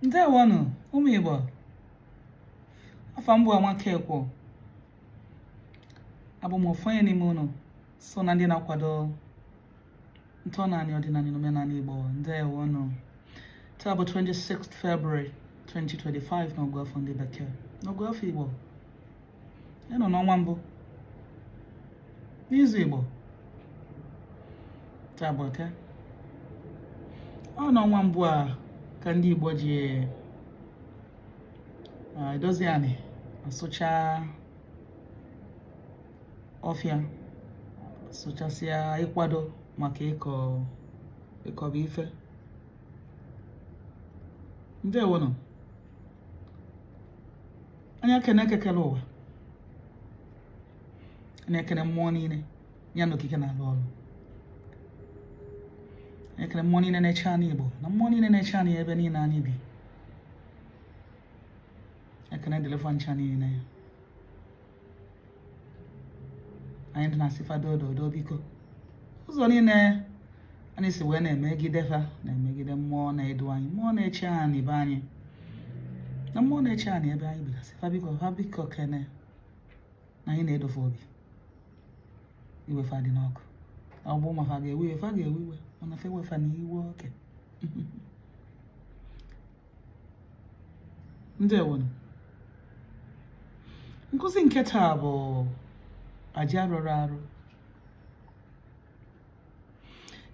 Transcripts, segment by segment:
Ndewonu, ụmụ Igbo. Afọ mbụ Amaka Ekwo. Abụ m ofu onye n'ime unu so na ndị na-akwado ntọala ọdịnala na omenala Igbo. Ndewonu. Taa bụ 26th February 2025 n'ọgụ afọ ndị Bekee. N'ọgụ afọ Igbo. Ịnọ n'ọnwa mbụ. N'izu Igbo. Taa bụ oke. Ọ n'ọnwa mbụ a ka ndị Igbo ji edozi anị asụcha ọfịa, sụchasịa ịkwado maka ịkọba ife. Ndewonu. Anyị ekele ụwa, anyị ekele mmụọ niile ya na okike na-alụ ọrụ. Anyị ekele mmụọ niile na-eche anyị Igbo na mmụọ niile na-eche anyị ebe niile anyị bi. Ekele dịlefa ncha niile. Anyị dị na-asị fa dodo biko. Ụzọ niile anyị si wee na-emegide fa, na-emegide mmụọ na-edu anyị, mmụọ na-eche anyị be anyị, na mmụọ na-eche anyị ebe anyị bigasị. Fa biko kene na anyị na-edofe obi. Iwe fa dị n'ọkụ. Ọ bụ ma fa ga-ewe iwe, fa ga-ewe iwe, mana fa ewefa na iwe oke. Ndewonu. Nkụzi nke taa bụ aja rụrụ arụ.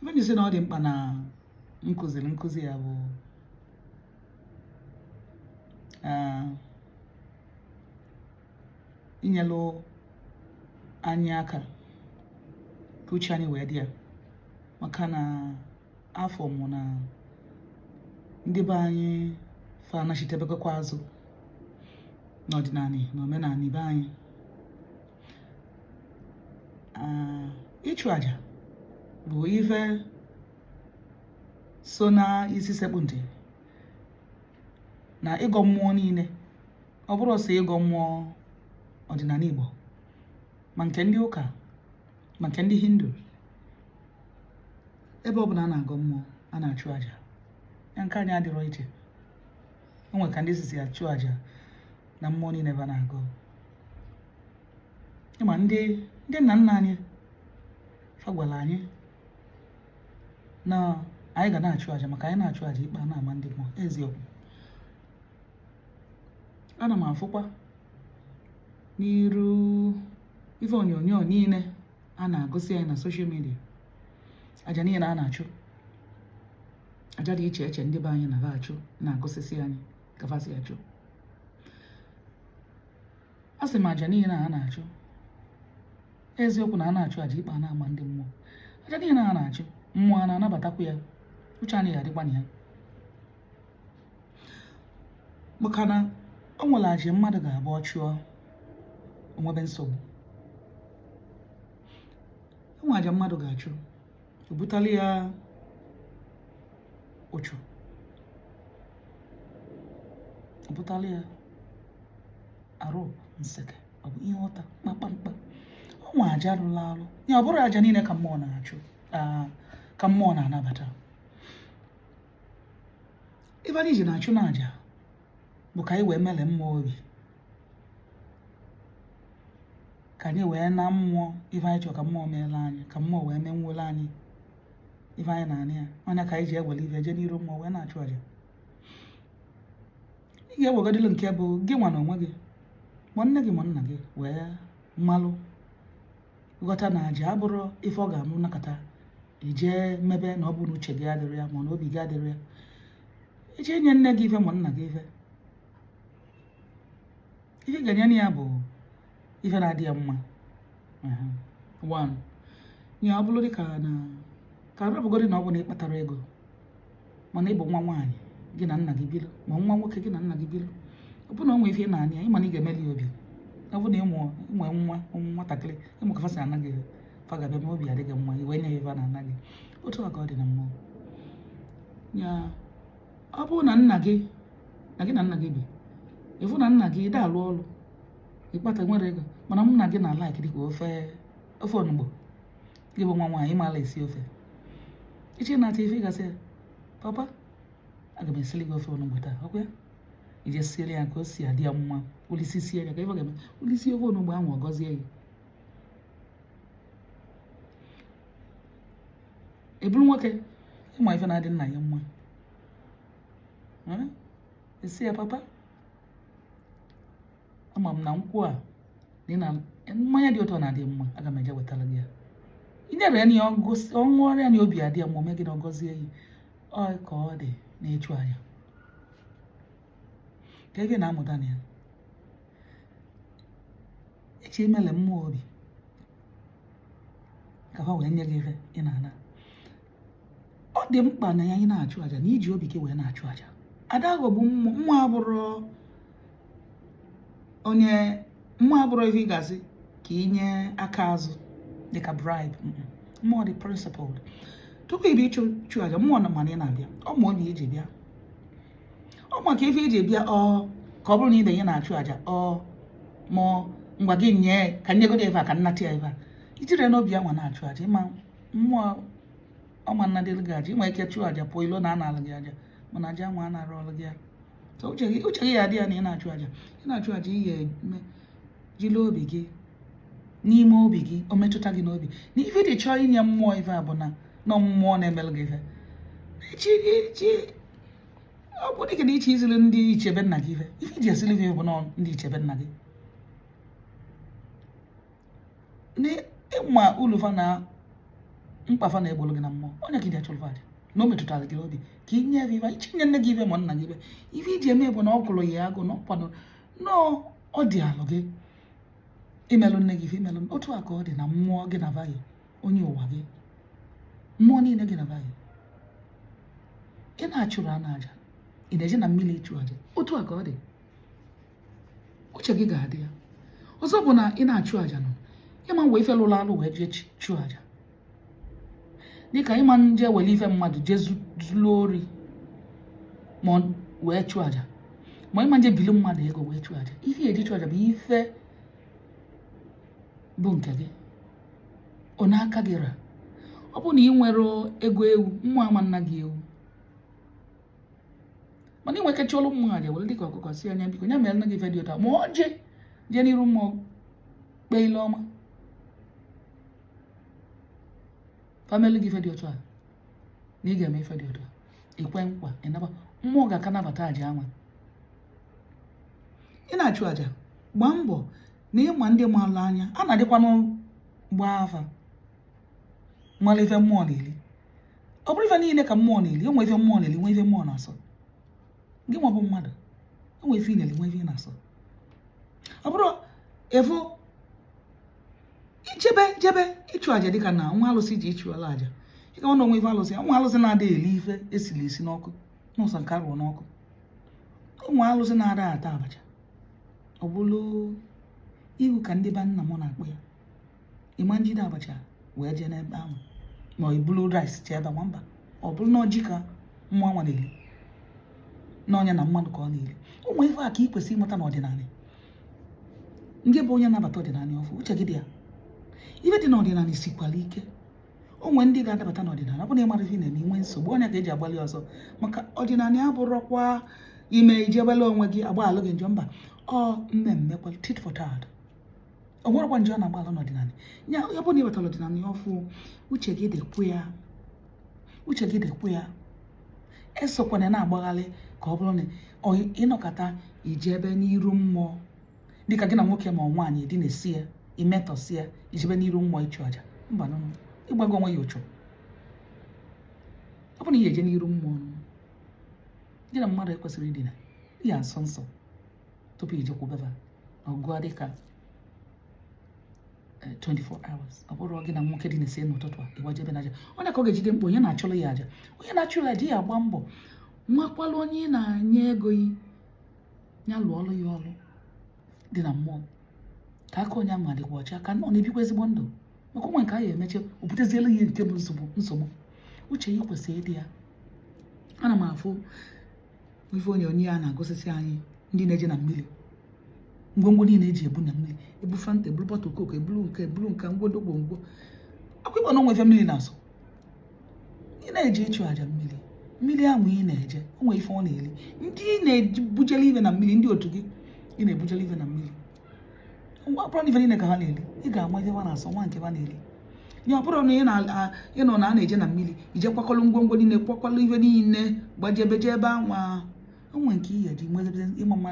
Ife nji sị na ọ dị mkpa na nkụzi ya bụ inyelu anyị aka ka uche anyị wee dị ya, maka na afọ mụ na ndị be anyị fa anachitebekwa azụ n'ọdịnala na omenala be anyị. Ịchụ aja bụ ife so na isi sekpụ ntị na ịgọ mmụọ niile. Ọ bụrụ ọsọ ịgọ mmụọ ọdịnala Igbo, ma nke ndị ụka, ma nke ndị Hindu. Ebe ọ bụla a na-agọ mmụọ, a na-achụ aja. Ya nke anyị adịrọ iche. O nwere ka ndị sisi achụ aja na mmụọ niile ebe a na-agọ. Ma ndị nna nna anyị fa gwara anyị na anyị ga na-achụ aja, maka anyị na-achụ aja ikpe a na-ama ndị mmụọ. Eziokwu. Ana m afụkwa n'iru ife onyonyo niile a na-agosi anyị na soshal midia, aja niile a na-achụ, aja dị iche iche ndị be anyị na-achụ, na-agosisi anyị ka fa si achụ. A sị m aja niile a na-achụ, eziokwu na a na-achụ aja ikpe a na-ama ndị mmụọ. Aja niile a na-achụ, mmụọ a na-anabatakwa ya, uche anyị ga-adịkwa na ya. Maka na o nwere aja mmadụ ga-abụ ọ chụọ onwebe nsogbu. O nwere aja mmadụ ga-achụ, o butali ya ụchụ, o butali ya arụ nseke, ọ bụ ihe ọta kpakpamkpa. O nwe aja rụrụ arụ. Ya ọ bụrụ aja niile ka mmụọ na-achụ, ka mmụọ na-anabata. Ife anyị ji na-achụ na aja bụ ka anyị wee mele mmụọ obi, ka anyị wee na mmụọ ife anyị chọrọ ka mmụọ meela anyị, ka mmụọ wee menwuola anyị ife anyị na-anị ya. Anya ka anyị ji ewele ife je n'iru mmụọ wee na-achụ aja. Ị ga-ewegodịlụ nke bụ gị nwa na onwe gị, ma nne gị ma nna gị wee mmalụ ghọta na aja abụrụ ife ọ ga-amụ nakọta ije mebe na ọ bụ na uche gị adịrị ya, ma na obi gị adịrị ya. Ije nye nne gị ife ma nna gị ife ga-enye ya bụ ife na-adị ya mma. Ya ọ bụrụ dịka na ka arabụgodị na ọ bụ na ịkpatara ego, mana ịbụ nwa nwaanyị gị na nna gị bilu, ma nwa nwoke gị na nna gị bilu. Ọ bụ na o nwee ife na anya ịma na ị ga-emeli obi. Ọ bụ na ịnwe nwatakịrị ịmụ ka fa si ana gị, fa ga-abịa ma obi adịghị mma, iwe nye ife na ana gị. Otu a ka ọ dị na mmụọ. Ya ọ bụ na nna gị na gị na nna gị bi, ịfụ na nna gị ide alụ ọrụ, ịkpata nwere ego, mana mụ na gị na like dịka ofe onugbo, gị bụ nwa nwaanyị ịmala esi ofe. Iche na-ata ife gasị, papa aga m esili gị ofe onugbu taa ọkwa ya ije siere ya ka o si adị ya mma olisi sie ya ka ife ga-eme olisi ofe onugbu ahụ ọ gọzie ya eburu nwoke ịma ife na-adị nna ya mma esi ya papa ama m na nkwụ a dị na mmanya dị ụtọ na-adị mma aga m eje wetara gị ya inyere ya na ọṅụọrịa ya na obi adị ya ma ome gị na ọgọzie ya ọ ka ọ dị na-echu anya ka ebe na-amụta na ya echi emele mmụọ obi ka ha wee nye gị ife ị na-ana ọ dị mkpa na ya anyị na-achụ aja na iji obi gị wee na-achụ aja Adago bụ mmụọ abụrụ onye mmụọ abụrụ ife ị gazi ka inye aka azụ dịka bribe mmụọ dị principled tupu ibe ịchụ aja mmụọ na mana ị na-abịa ọ ma onye iji bịa ọ maka ife iji bịa ka ọ bụrụ na ibe ya na-achụ aja ma ngwa gị nye ka nyegoro ebe a ka nnata ya ebe a ijire n'obi ya nwa na-achụ aja ịma mmụọ ọma nnadịlụ gị aja ịnwe ike chụọ aja pụọ ilo na ana-alụ gị aja mana aja nwa a na-arụ ọrụ gị ya so uche gị ya adị ya na ị na-achụ aja ihe jiri obi gị n'ime obi gị o metụta gị n'obi na ife dị chọọ inye mmụọ ife a bụ na mmụọ na-emelụ gị ife ọ bụ dịka na iche izili ndị ichebe nna gị ife iji esili ife bụ na ndị ichebe nna gị n'ịma ulufa na mkpafa na-egbolu gị na mmụọ onye ka iji achọlụfa aja na o metụtara gị obi ka inye ebe ife ichinye nne gị ife ma nna gị ife ife iji eme bụ na ọ gụrụ ya agụ na ọ kwado ọ dị alụ gị imelụ nne gị ife imelụ otu a ka ọ dị na mmụọ gị na vaghị onye ụwa gị mmụọ niile gị na vaghị ị na-achụrụ a na-aja ị na-eje na mmiri ịchụ aja otu a ka ọ dị uche gị ga-adị ya ọzọ bụ na ị na-achụ aja nọ ịma wee ife lụrụ alụ wee jee chụọ aja dịka ịma nje were ife mmadụ jee zụlụ ori ma wee chụọ aja ma ịma nje bili mmadụ ego wee chụọ aja ife eji chụọ aja bụ ife bụ nke gị ọ n'aka gị ra ọ bụ na ị nwere ego ewu mmụọ ama nna gị ewu mana ị nwere ike chụọlụ mmụọ aja were dịka ọkụkọ si anya biko nya mere nna gị ife dị ụtọ ma ọ jee n'iru mmụọ kpee ile ọma famili gị ife dị otu a na ị ga-eme ife dị otu a ikwe nkwa ịnaba mmụọ ga-aka nabata aja anwa ị na-achụ aja gbaa mbọ na ịma ndị maalụ anya a na-adịkwanụ gbaa afa mmalụ ife mmụọ na-eli ọ bụrụ ife niile ka mmụọ na-eli enwe ife mmụọ na-eli nwe ife mmụọ na-asọ gị nwa bụ mmadụ enwe ife ị na-eli nwe ife ị na-asọ ọ bụrụ efu jebe ịchụ aja dịka na nwa alụsị ji ịchụọla aja ịka nwa na onwe ife alụsị nwa alụsị na-adịghị eli ife esili esi n'ọkụ n'ụsọ nke arụọ n'ọkụ ụmụ alụsị na-ada ata abacha ọ bụrụ iwu ka ndị be nna m na-akpọ ya ịma njide abacha wee jee n'ebe ahụ ma ibulu rice chee ebe nwamba ọ bụrụ na ọjị ka mmụọ nwa na-eli n'ọnya na mmadụ ka ọ na-eli ụmụ ife a ka ị kwesịrị ịmụta n'ọdịnala ndị bụ onye nabata ọdịnala ọfụ uche gị dị ya ife dị n'ọdịnala sikwala ike onwe ndị ga-adabata n'ọdịnala ọ bụ na ịmara ife na-eme inwe nsogbu onye ka eji agbalị ọzọ maka ọdịnala ya bụrụkwa ime ijebele onwe gị agbaalụ gị njọ mba ọ mmemme kwalụ tit for tat ọ nwerekwa njọ na agbalụ n'ọdịnala ya bụ na iwetara ọdịnala ya ọfụ uche gị dịkwu ya esokwana na-agbagharị ka ọ bụrụ na ịnọkọta iji ebe n'iru mmụọ dịka gị na nwoke ma nwaanyị dị na-esi ya imetọsi ya ijebe n'iru mmụọ ịchụ aja mba nụnụ ịgbago onwe ya ụchụ ọ bụ na ihe eje n'iru mmụọ gị na mmadụ ekwesịrị ịdị na ya nsọ nsọ tupu ijekwubeba ọgụa dịka 24 hours ọ bụrụ gị na nwoke dị na-esi n'ụtụtụ a ịgbajebe na aja onye ka ọ ga-ejide mkpa onye na-achụrụ ya aja onye na-achụrụ aja ya agba mbọ nwakwala onye na-anye ego ya lụọ ọrụ ya ọrụ dị na mmụọ ka aka onye ahụ adịkwa ọcha ka ọ na-ebikwa ezigbo ndụ maka onwe nke a ya emeche o buteziela ihe nke bụ nsogbu uche ya kwesịrị ịdị ya ana m afụ ife onye a na-agosisi anyị ndị na-eje na mmiri ngwongwo niile eji ebu na mmiri ebu fanta eburu bọtụ koku eburu nke ngwodo gbongwo akwụkwọ na onwe famili na-asọ ị na-eji ịchụ aja mmiri mmiri ahụ ị na-eje o nwere ife ọ na-eli ndị ị na-ebujele ife na mmiri ndị otu gị ị na-ebujele ife na mmiri ọ bụrụ na ife niile ka ha na-eli ị ga-ama ife ha na-asọ nwa nke ha na-eli ya ọ bụrụ na ị nọ na a na-eje na mmiri ije kwakọlụ ngwongwo niile kwakọlụ ife niile gbajebeje ebe anwa onwe nke ihe ji nwere ịma mma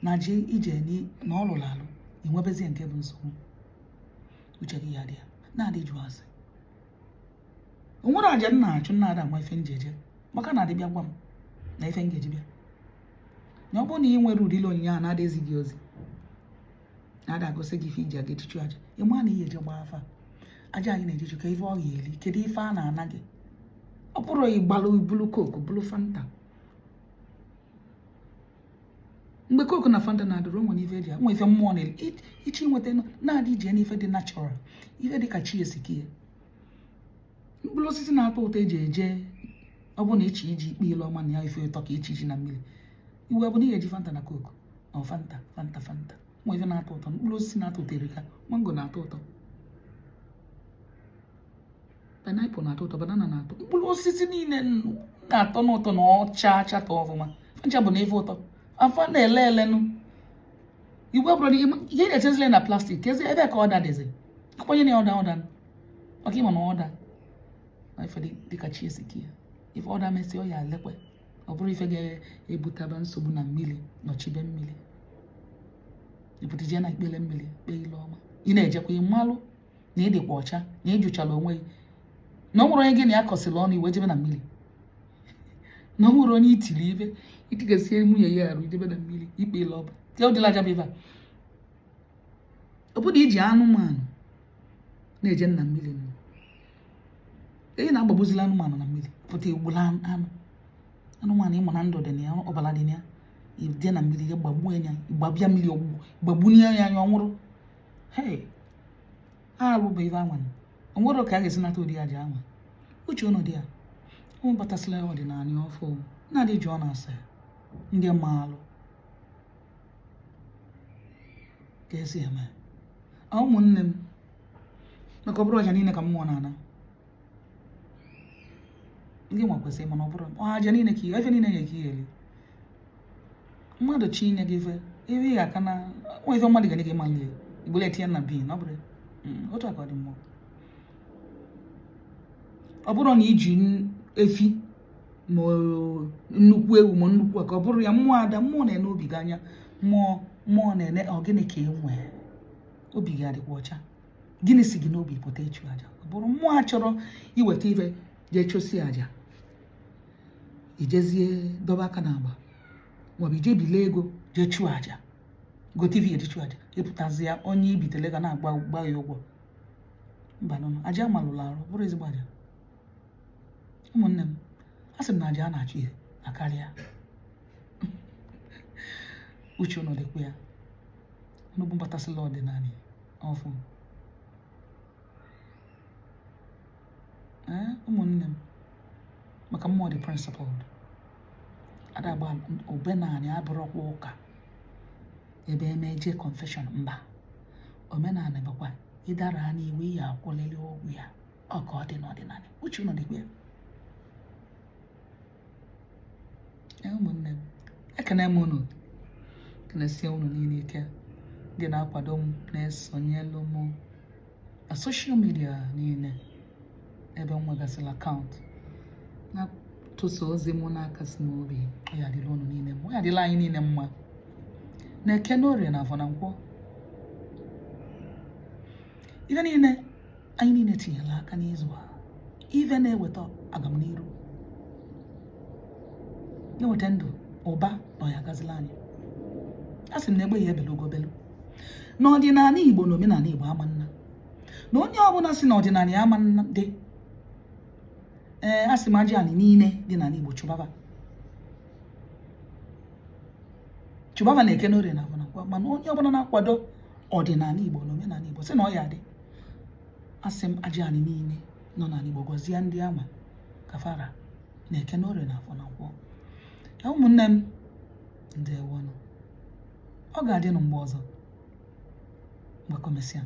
na je ije na ọ lụrụ alụ enwebezie nke bụ nsogbu uche gị ya dị ya na-adị jụụ asị o nwere aja m na-achụ na-ada ama ife njeje maka na adịbịa gwa m na ife ngeji bịa na ọ bụrụ na ị nwere ụdịrị onyinye a na-adịghịzi gị ozi na-ada agosi gị ife iji aga echichu aja ịma na ihe eje gbaa afa aja anyị na-ejichu ka ife ọ ga-eli kedu ife a na-ana gị ọ bụrụ ịgbalụ bulu koku bulu fanta mgbe koku na fanta na-adụrụ nwere ife eji nwe ife mmụọ na ichi nweta na-adị ije n'ife dị natural ife dị ka chi esikie mkpụrụ osisi na-atọ ụtọ eji eje ọ bụ na echi iji ikpe ile ọma na ya ife ụtọ ka echi ji na mmiri iwe bụ na ihe eji fanta na koku na fanta nwa ife na-atọ ụtọ mkpụrụ osisi na-atọ ụtọ erika mango na-atọ ụtọ pineapple na-atọ ụtọ banana na-atọ mkpụrụ osisi niile na-atọ n'ụtọ na ọcha achatọ ọfụma ncha bụ na ife ụtọ afọ na-ele elenụ igwe bụrụ ihe na-etezile na plastik ezi ebe ka ọda dịzi akpọnye na ọda maka ịma na ọda na ife dịka chi esiki ya ife ọda mesị ọ ya lekwe ọ bụrụ ife ga-ebutaba nsogbu na mmiri nọchibe mmiri ibutije na ikpele mmiri kpee ile ọma ị na-ejekwa ịmalụ na ịdịkwa ọcha na ịjụchala onwe gị na ọ nwere onye gị na ya kọsịrị ọnụ iwe jebe na mmiri na ọ nwere onye itiri ibe itigasie nwunye ya arụ idebe na mmiri ikpe ile ọba ya ụdịla aja bụ ife a ọ bụrụ iji anụmanụ na-eje na mmiri na agbagbuzila anụmanụ na mmiri pụta egbula anụmanụ ịma na ndụ dị na ya ọbala dị na ya ide na mmiri ya gbagbuo ya gbabịa mmiri ọgbụgbụ gbagbunye ya anya ọnwụrụ arụ bụ ife anwa o nwere ka a ga-esi nata ụdị aja anwa uche ụnụ dị ya ụmụ batasịla ọdịnala ọfụ na-adị jụọ na asa ndị maalụ ka esi eme ụmụnne m maka ọ bụrụ aja niile ka mmụọ na-ana ndị nwa kwesịrị mana ọ bụrụ aja niile ka ife niile nye ka iheli mmadụ chi inye gị ife ya aka na nwa ife mmadụ ga-enye gị mali igbole etinye na bin ọ bụrụ otu aka ọ dị mmụọ ọ bụrụ na iji efi ma nnukwu ewu ma nnukwu aka ọ bụrụ ya mmụọ ada mmụọ na-ene obi gị anya mmụọ na-ene gịnị ka enwe obi gị adịkwa ọcha gịnị si gị n'obi pụta ịchụ aja ọ bụrụ mmụọ a chọrọ iweta ife jee chụsi aja ijezie dọba aka na agba maọbụ ije bile ego jee chụọ aja gote ife eji chụọ aja ịpụtazi ya onye ibitele ga na-agba ya ụgwọ mba nụnụ aja malụrụ arụ bụrụ ezigbo aja ụmụnne m a sị m na aja a na-achụ ihe akarịa uche ụnụ dịkwa ya ụnụ bụ mbatasịla ọdịnala ọfụ ụmụnne m maka mmụọ dị principled adagba omenala abụrụkwa ụka ebe emeje confession mba omenala bụkwa ịdara n'iwu ya akwụlili ụgwọ ya ọ ka ọ dị n'ọdịnala uche ụnụ dịkwa ya ụmụnne m ekene m unu kenesie unu niile ike ndị na-akwado m na-esonyelu m na soshal midia niile ebe m nwegasịrị akaụntụ na-atụsa ozi mụ na-akasị m obi ọ ya dịla unu niile mma ọ ya dịla anyị niile mma na eke n'orie na afọ na nkwọ ife niile anyị niile tinyela aka n'izu a ife na-eweta agamniru na-eweta ndụ ụba na ọya gazila anyị a sị m na egbe ya ebelu ogobelu n'ọdịnala Igbo na omenala Igbo ama nna na onye ọbụla si na ọdịnala ya ama nna dị a sị m aja anyị niile dị n'ala Igbo chụbaba na-eke n'orie na afọ mana onye ọbụla na-akwado ọdịnala Igbo na omenala Igbo sị na ọ ya dị a sị m aja anyị niile nọ n'ala Igbo gọzie ndị ama kafara na-eke n'orie na afọ na nkwọ ya ụmụnne m ndewonụ ọ ga-adị nụ mgbe ọzọ mgbakọmesịa